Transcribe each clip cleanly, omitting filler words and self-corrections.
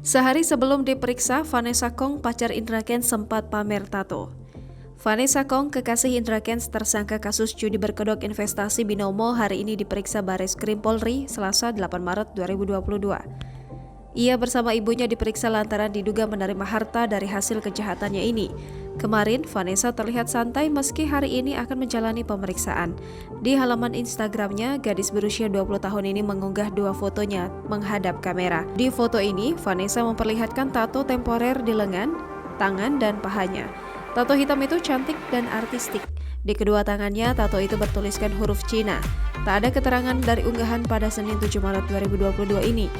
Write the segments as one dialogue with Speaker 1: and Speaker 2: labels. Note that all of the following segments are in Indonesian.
Speaker 1: Sehari sebelum diperiksa, Vanessa Kong, pacar Indra Kents, sempat pamer tato. Vanessa Kong, kekasih Indra Kents tersangka kasus judi berkedok investasi binomo, hari ini diperiksa Bareskrim Polri Selasa 8 Maret 2022. Ia bersama ibunya diperiksa lantaran diduga menerima harta dari hasil kejahatannya ini. Kemarin, Vanessa terlihat santai meski hari ini akan menjalani pemeriksaan. Di halaman Instagramnya, gadis berusia 20 tahun ini mengunggah dua fotonya menghadap kamera. Di foto ini, Vanessa memperlihatkan tato temporer di lengan, tangan, dan pahanya. Tato hitam itu cantik dan artistik. Di kedua tangannya, tato itu bertuliskan huruf Cina. Tak ada keterangan dari unggahan pada Senin 7 Maret 2022 ini.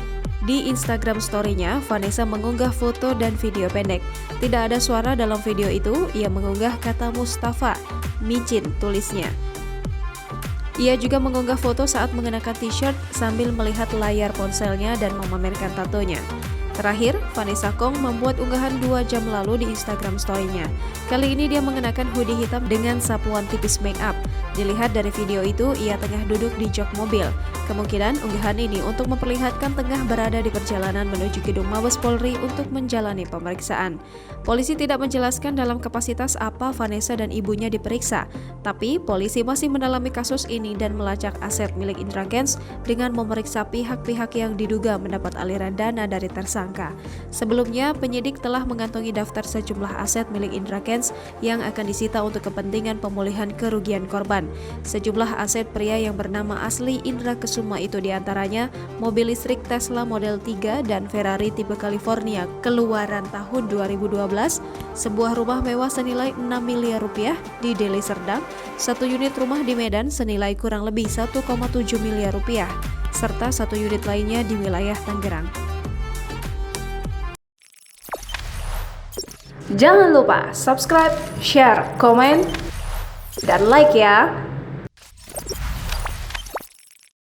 Speaker 1: Di Instagram story-nya, Vanessa mengunggah foto dan video pendek. Tidak ada suara dalam video itu, ia mengunggah kata Mustafa, micin tulisnya. Ia juga mengunggah foto saat mengenakan t-shirt sambil melihat layar ponselnya dan memamerkan tatonya. Terakhir, Vanessa Kong membuat unggahan 2 jam lalu di Instagram story-nya. Kali ini dia mengenakan hoodie hitam dengan sapuan tipis make up. Dilihat dari video itu, ia tengah duduk di jok mobil. Kemungkinan unggahan ini untuk memperlihatkan tengah berada di perjalanan menuju gedung Mabes Polri untuk menjalani pemeriksaan. Polisi tidak menjelaskan dalam kapasitas apa Vanessa dan ibunya diperiksa, tapi polisi masih mendalami kasus ini dan melacak aset milik Indra Kents dengan memeriksa pihak-pihak yang diduga mendapat aliran dana dari tersangka. Sebelumnya, penyidik telah mengantongi daftar sejumlah aset milik Indra Kents yang akan disita untuk kepentingan pemulihan kerugian korban. Sejumlah aset pria yang bernama asli Indra Kesuma itu diantaranya mobil listrik Tesla Model 3 dan Ferrari tipe California keluaran tahun 2012, sebuah rumah mewah senilai 6 miliar rupiah di Deli Serdang, satu unit rumah di Medan senilai kurang lebih 1,7 miliar rupiah, serta satu unit lainnya di wilayah Tangerang.
Speaker 2: Jangan lupa subscribe, share, komen, dan like ya.